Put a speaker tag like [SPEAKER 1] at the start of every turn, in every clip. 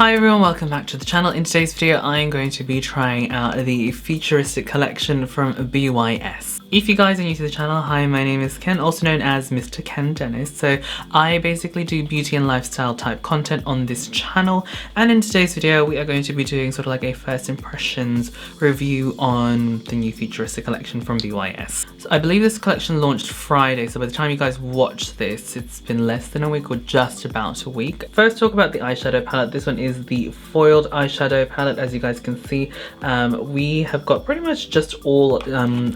[SPEAKER 1] Hi everyone, welcome back to the channel. In today's video I am going to be trying out the Futuristic Collection from BYS. If you guys are new to the channel, hi, my name is Ken, also known as MrKenDenis. So I basically do beauty and lifestyle type content on this channel, and in today's video we are going to be doing sort of like a first impressions review on the new Futuristic Collection from BYS. So I believe this collection launched Friday, so by the time you guys watch this it's been less than a week or just about a week. First, talk about the eyeshadow palette. This one is the foiled eyeshadow palette. As you guys can see, we have got pretty much just all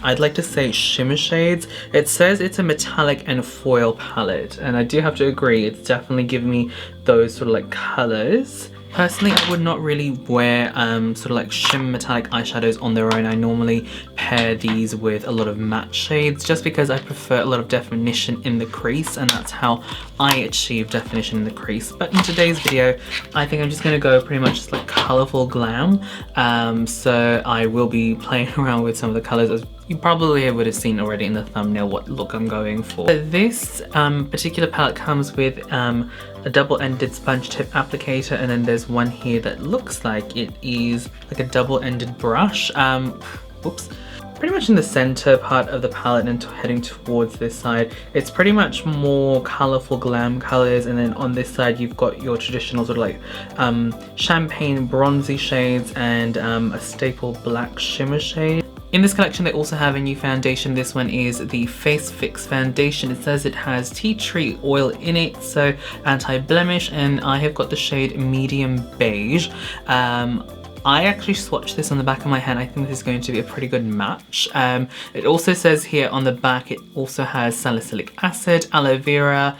[SPEAKER 1] I'd like to say shimmer shades. It says it's a metallic and foil palette, and I do have to agree, it's definitely giving me those sort of like colors. Personally, I would not really wear sort of like shimmer metallic eyeshadows on their own. I normally pair these with a lot of matte shades just because I prefer a lot of definition in the crease, and that's how I achieve definition in the crease. But in today's video, I think I'm just going to go pretty much just like colourful glam. So I will be playing around with some of the colours, as you probably would have seen already in the thumbnail what look I'm going for. This particular palette comes with a double-ended sponge tip applicator, and then there's one here that looks like it is like a double-ended brush. Oops. Pretty much in the center part of the palette and heading towards this side, it's pretty much more colorful glam colors, and then on this side you've got your traditional sort of like champagne bronzy shades and a staple black shimmer shade. In this collection they also have a new foundation. This one is the Face Fix foundation. It says it has tea tree oil in it, so anti-blemish, and I have got the shade medium beige. I actually swatched this on the back of my hand. I think this is going to be a pretty good match. It also says here on the back it also has salicylic acid, aloe vera,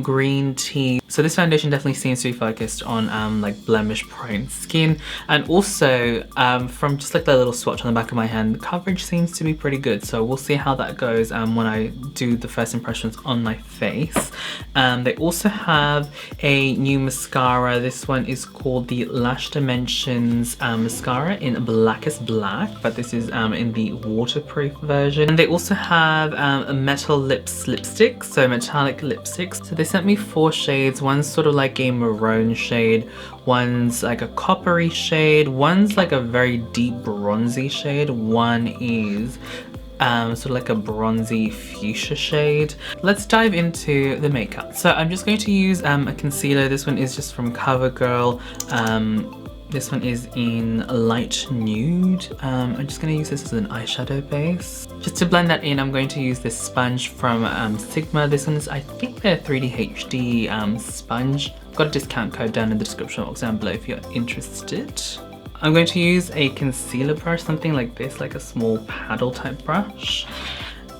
[SPEAKER 1] green tea. So this foundation definitely seems to be focused on like blemish prone skin, and also from just like the little swatch on the back of my hand, the coverage seems to be pretty good. So we'll see how that goes when I do the first impressions on my face. They also have a new mascara. This one is called the Lash Dimensions mascara in Blackest Black, but this is in the waterproof version. And they also have a metal lips lipstick, so metallic lipsticks. So they sent me 4 shades. One's sort of like a maroon shade, one's like a coppery shade, one's like a very deep bronzy shade, one is sort of like a bronzy fuchsia shade. Let's dive into the makeup. So I'm just going to use a concealer. This one is just from CoverGirl. This one is in light nude. I'm just going to use this as an eyeshadow base. Just to blend that in, I'm going to use this sponge from Sigma. This one is, I think, their 3D HD sponge. I've got a discount code down in the description box down below if you're interested. I'm going to use a concealer brush, something like this, like a small paddle type brush.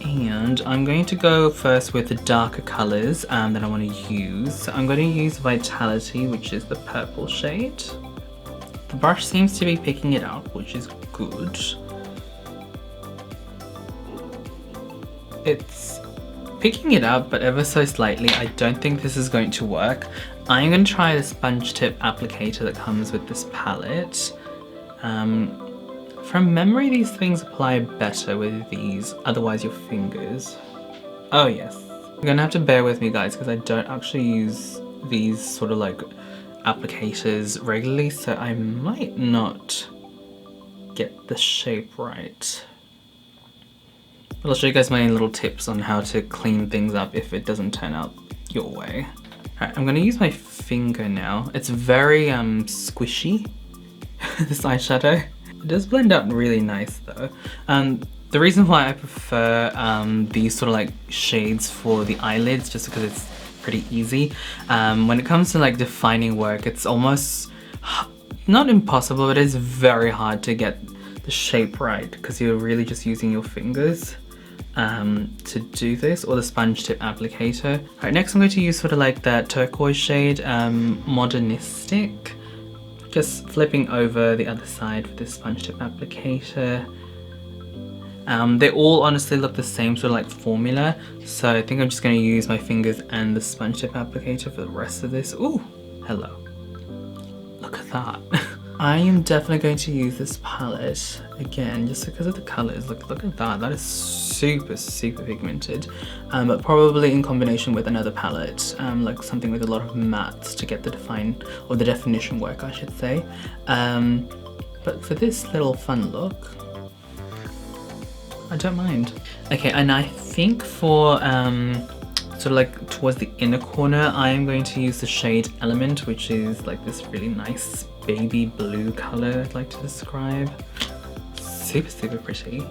[SPEAKER 1] And I'm going to go first with the darker colors that I want to use. So I'm going to use Vitality, which is the purple shade. The brush seems to be picking it up, which is good. It's picking it up, but ever so slightly. I don't think this is going to work. I'm going to try the sponge tip applicator that comes with this palette. From memory, these things apply better with these, otherwise your fingers. Oh yes. You're gonna have to bear with me, guys, because I don't actually use these sort of like applicators regularly, so I might not get the shape right. But I'll show you guys my little tips on how to clean things up if it doesn't turn out your way. Alright, I'm gonna use my finger now. It's very squishy, this eyeshadow. It does blend out really nice though. The reason why I prefer these sort of like shades for the eyelids, just because it's pretty easy. When it comes to like defining work, it's almost not impossible, but it's very hard to get the shape right because you're really just using your fingers to do this, or the sponge tip applicator. Alright, next I'm going to use sort of like that turquoise shade, Modernistic. Just flipping over the other side with this sponge tip applicator. They all honestly look the same sort of like formula, so I think I'm just going to use my fingers and the sponge tip applicator for the rest of this. Ooh, hello. Look at that. I am definitely going to use this palette again, just because of the colors. Look at that. That is super pigmented. But probably in combination with another palette, like something with a lot of mattes to get the definition work, I should say. But for this little fun look, I don't mind. Okay, and I think for sort of like towards the inner corner, I am going to use the shade Element, which is like this really nice baby blue color I'd like to describe. Super pretty.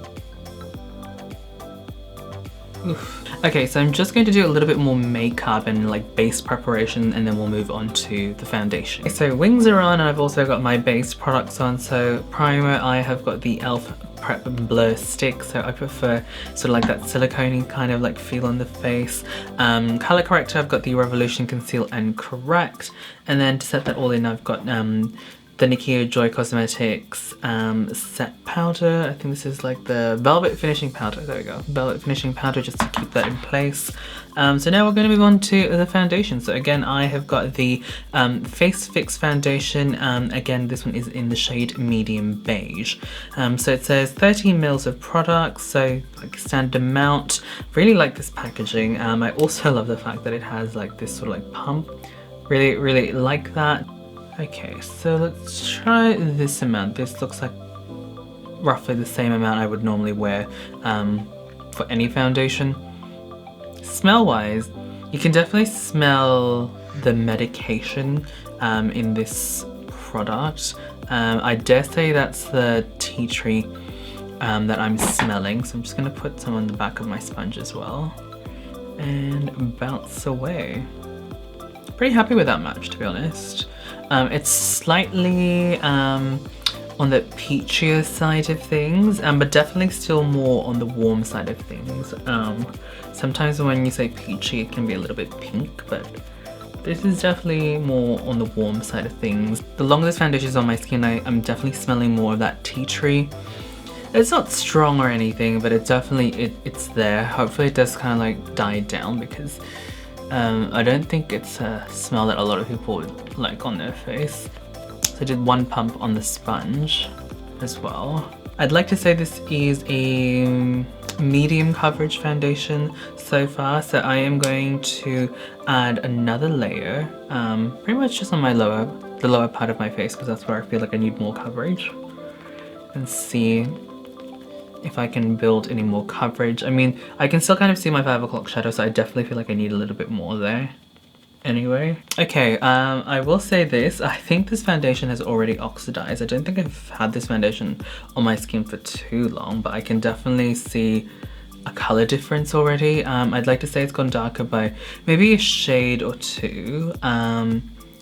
[SPEAKER 1] Oof. Okay, so I'm just going to do a little bit more makeup and like base preparation, and then we'll move on to the foundation. Okay, so wings are on, and I've also got my base products on. So primer, I have got the e.l.f. Prep Blur Stick, so I prefer sort of like that silicone-y kind of like feel on the face. Color corrector, I've got the Revolution Conceal and Correct, and then to set that all in, I've got the BYS Cosmetics set powder. I think this is like the Velvet Finishing Powder. There we go. Velvet Finishing Powder, just to keep that in place. So now we're going to move on to the foundation. So again, I have got the Face Fix Foundation. Again, this one is in the shade Medium Beige. So it says 13 mils of product, so like standard amount. Really like this packaging. I also love the fact that it has like this sort of like pump. Really like that. Okay, so let's try this amount. This looks like roughly the same amount I would normally wear for any foundation. Smell-wise, you can definitely smell the medication in this product. I dare say that's the tea tree that I'm smelling, so I'm just going to put some on the back of my sponge as well and bounce away. Pretty happy with that match, to be honest. It's slightly on the peachier side of things, but definitely still more on the warm side of things. Sometimes when you say peachy, it can be a little bit pink, but this is definitely more on the warm side of things. The longer this foundation is on my skin, I'm definitely smelling more of that tea tree. It's not strong or anything, but it's there. Hopefully it does kind of like die down, because I don't think it's a smell that a lot of people would like on their face. So I did one pump on the sponge as well. I'd like to say this is a medium coverage foundation so far, so I am going to add another layer, pretty much just on my the lower part of my face, because that's where I feel like I need more coverage, and see if I can build any more coverage. I mean, I can still kind of see my 5 o'clock shadow, so I definitely feel like I need a little bit more there. Anyway, okay, I will say this, I think this foundation has already oxidized. I don't think I've had this foundation on my skin for too long, but I can definitely see a color difference already. I'd like to say it's gone darker by maybe a shade or two.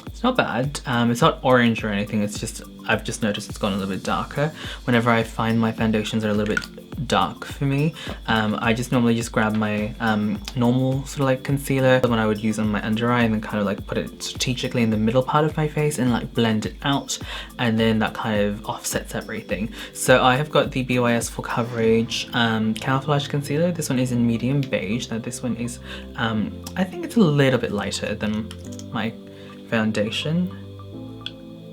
[SPEAKER 1] It's not bad. It's not orange or anything. It's just, I've just noticed it's gone a little bit darker. Whenever I find my foundations are a little bit dark for me, I just normally just grab my normal sort of like concealer, the one I would use on my under eye, and then kind of like put it strategically in the middle part of my face and like blend it out, and then that kind of offsets everything. So I have got the BYS Full Coverage Camouflage Concealer. This one is in Medium Beige. Now this one is, I think it's a little bit lighter than my foundation.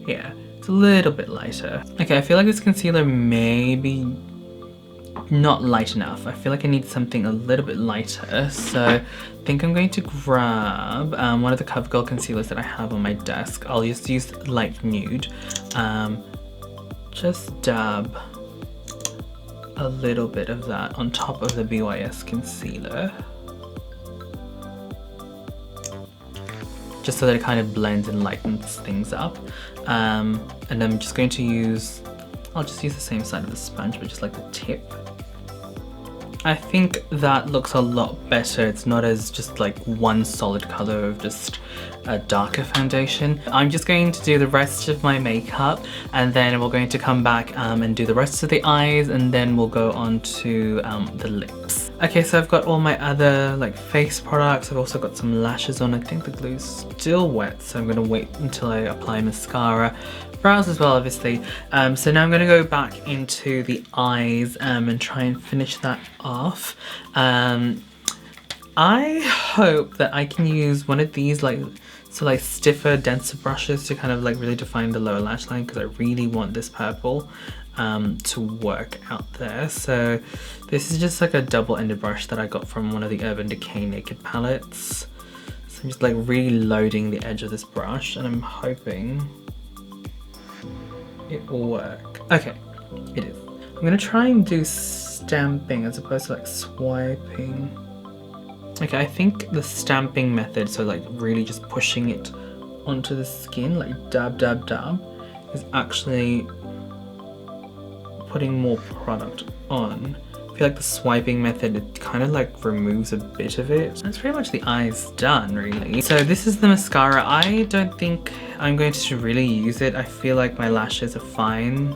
[SPEAKER 1] Yeah, it's a little bit lighter. Okay, I feel like this concealer may be not light enough. I feel like I need something a little bit lighter, so I think I'm going to grab one of the CoverGirl concealers that I have on my desk. I'll just use light nude. Just dab a little bit of that on top of the BYS concealer, just so that it kind of blends and lightens things up. And I'm just going to use, I'll just use the same side of the sponge, but just like the tip. I think that looks a lot better. It's not as just like one solid color of just a darker foundation. I'm just going to do the rest of my makeup, and then we're going to come back and do the rest of the eyes, and then we'll go on to the lips. Okay, so I've got all my other like face products. I've also got some lashes on. I think the glue's still wet, so I'm gonna wait until I apply mascara. Brows as well, obviously. So now I'm gonna go back into the eyes and try and finish that off. I hope that I can use one of these like so like stiffer, denser brushes to kind of like really define the lower lash line, because I really want this purple to work out there. So this is just like a double-ended brush that I got from one of the Urban Decay Naked palettes. So I'm just like really loading the edge of this brush, and I'm hoping it will work. Okay, it is. I'm gonna try and do stamping as opposed to like swiping. Okay, I think the stamping method, so like really just pushing it onto the skin, like dab, dab, dab, is actually putting more product on. I feel like the swiping method, it kind of like removes a bit of it. That's pretty much the eyes done, really. So this is the mascara. I don't think I'm going to really use it. I feel like my lashes are fine.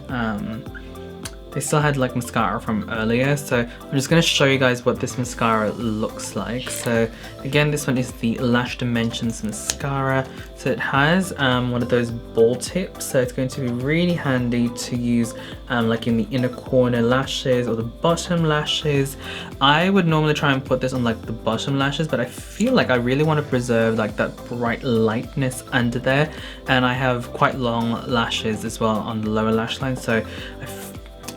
[SPEAKER 1] They still had like mascara from earlier, so I'm just going to show you guys what this mascara looks like. So again, this one is the Lash Dimensions mascara. So it has one of those ball tips, so it's going to be really handy to use like in the inner corner lashes or the bottom lashes. I would normally try and put this on like the bottom lashes, but I feel like I really want to preserve like that bright lightness under there, and I have quite long lashes as well on the lower lash line, so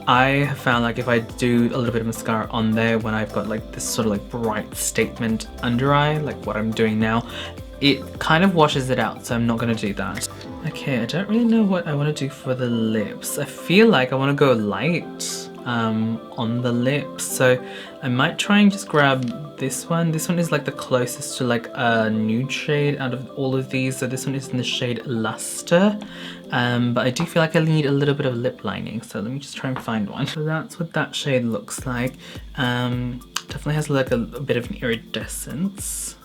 [SPEAKER 1] I have found like if I do a little bit of mascara on there when I've got like this sort of like bright statement under eye, like what I'm doing now, it kind of washes it out, so I'm not going to do that. Okay, I don't really know what I want to do for the lips. I feel like I want to go light on the lips, so I might try and just grab this one. This one is like the closest to like a nude shade out of all of these, so this one is in the shade Luster, but I do feel like I need a little bit of lip lining, so let me just try and find one. So that's what that shade looks like. Definitely has like a bit of an iridescence.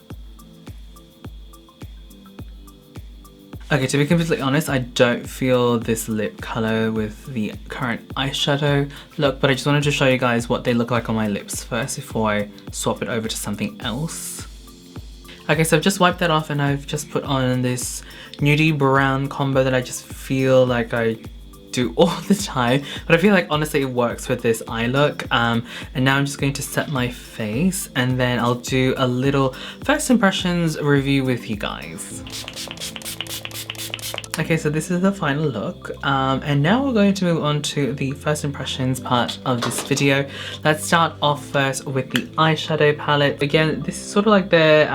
[SPEAKER 1] Okay, to be completely honest, I don't feel this lip color with the current eyeshadow look, but I just wanted to show you guys what they look like on my lips first before I swap it over to something else. Okay, so I've just wiped that off and I've just put on this nudie brown combo that I just feel like I do all the time, but I feel like honestly it works with this eye look. And now I'm just going to set my face, and then I'll do a little first impressions review with you guys. Okay, so this is the final look, and now we're going to move on to the first impressions part of this video. Let's start off first with the eyeshadow palette. Again, this is sort of like their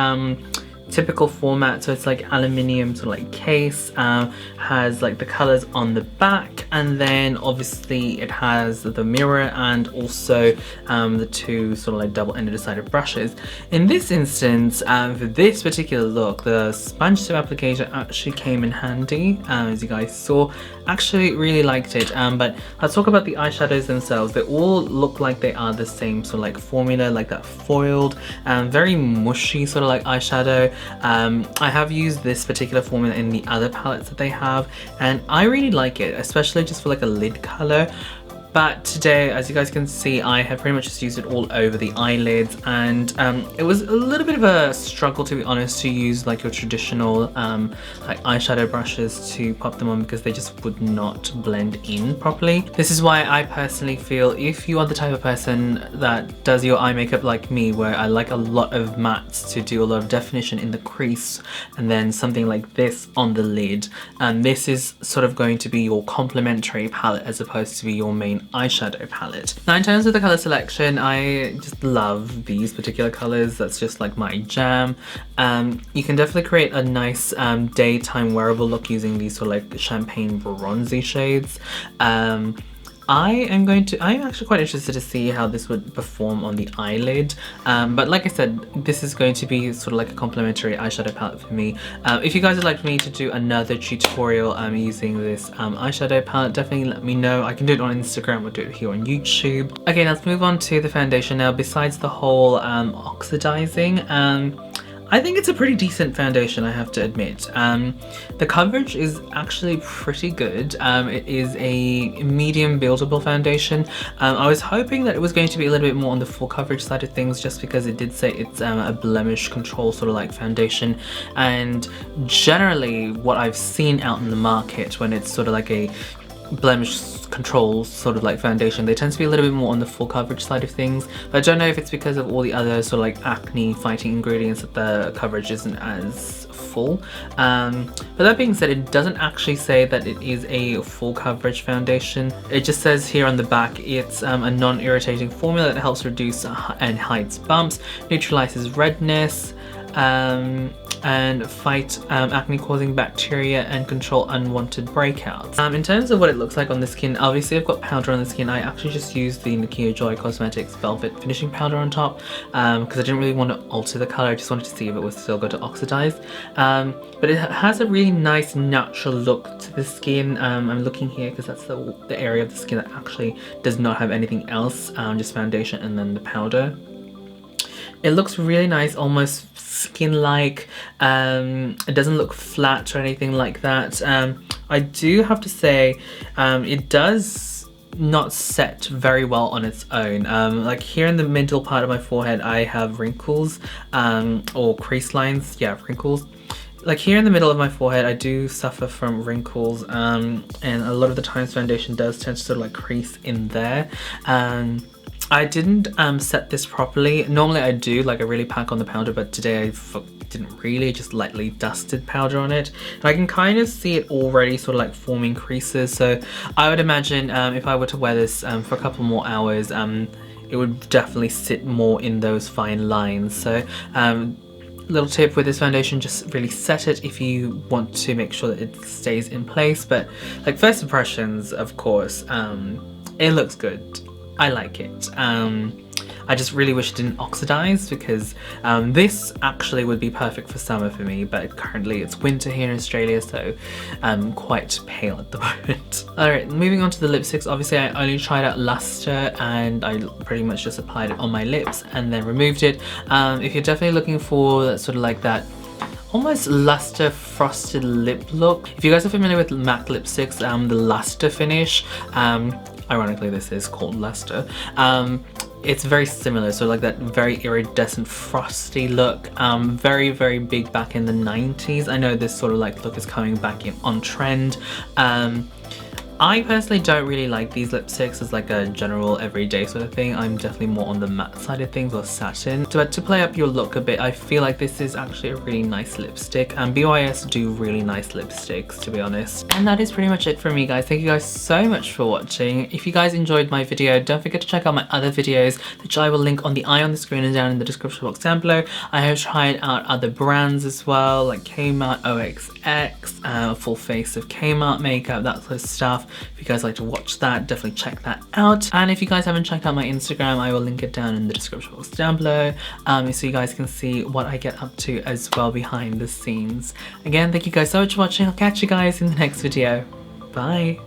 [SPEAKER 1] typical format, so it's like aluminium sort of like case, has like the colors on the back, and then obviously it has the mirror and also the two sort of like double-ended sided brushes. In this instance, for this particular look, the sponge tip applicator actually came in handy, as you guys saw. Actually really liked it, but let's talk about the eyeshadows themselves. They all look like they are the same sort of like formula, like that foiled, very mushy sort of like eyeshadow. I have used this particular formula in the other palettes that they have, and I really like it, especially just for like a lid color. But today, as you guys can see, I have pretty much just used it all over the eyelids, and it was a little bit of a struggle, to be honest, to use like your traditional like eyeshadow brushes to pop them on, because they just would not blend in properly. This is why I personally feel if you are the type of person that does your eye makeup like me, where I like a lot of mattes to do a lot of definition in the crease, and then something like this on the lid, and this is sort of going to be your complementary palette as opposed to be your main eyeshadow palette. Now in terms of the color selection, I just love these particular colors. That's just like my jam. You can definitely create a nice daytime wearable look using these sort of like champagne bronzy shades. I'm actually quite interested to see how this would perform on the eyelid, but like I said, this is going to be sort of like a complimentary eyeshadow palette for me. If you guys would like me to do another tutorial using this eyeshadow palette, definitely let me know. I can do it on Instagram or do it here on YouTube. Okay, now let's move on to the foundation. Now, besides the whole oxidizing, I think it's a pretty decent foundation, I have to admit. The coverage is actually pretty good. It is a medium buildable foundation. I was hoping that it was going to be a little bit more on the full coverage side of things, just because it did say it's a blemish control sort of like foundation. And generally what I've seen out in the market when it's sort of like a blemish control sort of like foundation, they tend to be a little bit more on the full coverage side of things, but I don't know if it's because of all the other sort of like acne fighting ingredients that the coverage isn't as full. But that being said, it doesn't actually say that it is a full coverage foundation. It just says here on the back it's a non-irritating formula that helps reduce and hides bumps, neutralizes redness, and fight acne causing bacteria and control unwanted breakouts. In terms of what it looks like on the skin, obviously I've got powder on the skin. I actually just used the BYS Cosmetics Velvet Finishing Powder on top because I didn't really want to alter the color. I just wanted to see if it was still going to oxidize. But it has a really nice natural look to the skin. I'm looking here because that's the area of the skin that actually does not have anything else, just foundation and then the powder. It looks really nice, almost skin-like. It doesn't look flat or anything like that. I do have to say, it does not set very well on its own. Like here in the middle part of my forehead, I have wrinkles, or crease lines. Yeah, wrinkles. Like here in the middle of my forehead, I do suffer from wrinkles, and a lot of the times foundation does tend to sort of like crease in there. I didn't set this properly. Normally I do, like I really pack on the powder, but today I didn't really, just lightly dusted powder on it. And I can kind of see it already sort of like forming creases. So I would imagine if I were to wear this for a couple more hours, it would definitely sit more in those fine lines. So little tip with this foundation, just really set it if you want to make sure that it stays in place. But like first impressions, of course, it looks good. I like it. I just really wish it didn't oxidize because this actually would be perfect for summer for me, but currently it's winter here in Australia, so I'm quite pale at the moment. Alright, moving on to the lipsticks. Obviously I only tried out Luster and I pretty much just applied it on my lips and then removed it. If you're definitely looking for that sort of like that almost luster frosted lip look. If you guys are familiar with matte lipsticks, the luster finish, ironically this is called Luster, it's very similar, so like that very iridescent frosty look, very big back in the 90s. I know this sort of like look is coming back in on trend. I personally don't really like these lipsticks as like a general everyday sort of thing. I'm definitely more on the matte side of things, or satin. But to play up your look a bit, I feel like this is actually a really nice lipstick. And BYS do really nice lipsticks, to be honest. And that is pretty much it for me, guys. Thank you guys so much for watching. If you guys enjoyed my video, don't forget to check out my other videos, which I will link on the eye on the screen and down in the description box down below. I have tried out other brands as well, like Kmart, OXX, full face of Kmart makeup, that sort of stuff. If you guys like to watch that, definitely check that out. And if you guys haven't checked out my Instagram, I will link it down in the description box down below, so you guys can see what I get up to as well behind the scenes. Again, thank you guys so much for watching. I'll catch you guys in the next video. Bye.